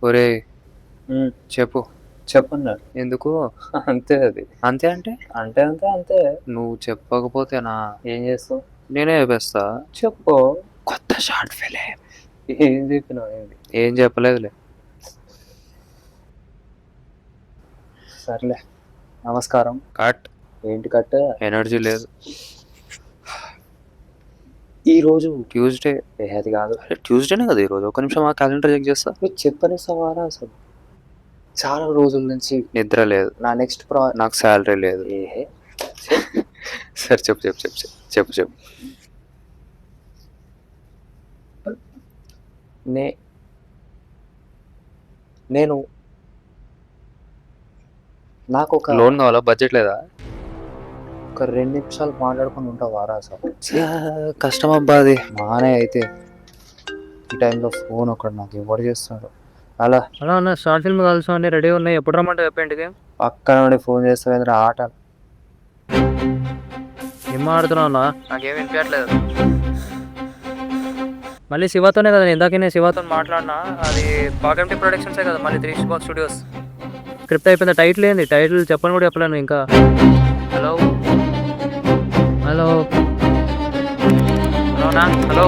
ఒరేయ్! హ్మ్. చెప్పు. చెప్పన్నా. ఎందుకు? అంతే అది. అంతే అంటే? అంతే. నువ్వు చెప్పకపోతేనా? ఏం చేస్తావు? నేనే చెప్పేస్తా. చెప్పు. కొత్త షార్ట్ ఫిలిం. ఏం చెప్పినావు ఏంది? ఏం చెప్పలేదులే. సర్లే. నమస్కారం. కట్. ఏంటి కట్? ఎనర్జీ లేదు. ఈరోజు ట్యూస్డే. అది కాదు. అరే ట్యూస్డేనే కదా ఈరోజు. ఒక నిమిషం ఆ క్యాలెండర్ చెక్ చేస్తా. నువ్వు చెప్పనిస్తావారా అసలు? చాలా రోజుల నుంచి నిద్ర లేదు. నా నెక్స్ట్ నాకు శాలరీ లేదు. ఏహే సరే చెప్పు. నేను నాకు ఒక లోన్ కావాలా? బడ్జెట్ లేదా? ఒక 2 నిమిషాలు మాట్లాడుకొని ఉంటావారా అసలు? కష్టం అబ్బా అది. మానే అయితే ఈ టైంలో ఫోన్ ఒకటి నాకు ఎవరు చేస్తున్నాడు? అలా అన్న షార్ట్ ఫిల్మ్ కలిసి అన్నీ రెడీ ఉన్నాయి. ఎప్పుడు రమ్మంటే చెప్పండి. పక్కన నుండి ఫోన్ చేస్తే ఆట ఏం మాడుతున్నావు అన్న? నాకేం వినిపించట్లేదు. మళ్ళీ శివతోనే కదా, ఇందాకే నేను శివతో మాట్లాడినా. అది పాకెంటీ ప్రొడక్షన్సే కదా, మళ్ళీ 3 స్టూడియోస్. స్క్రిప్ట్ అయిపోయింది. టైటిల్ ఏంది? టైటిల్ చెప్పని కూడా చెప్పలేను ఇంకా. Hello hello hello.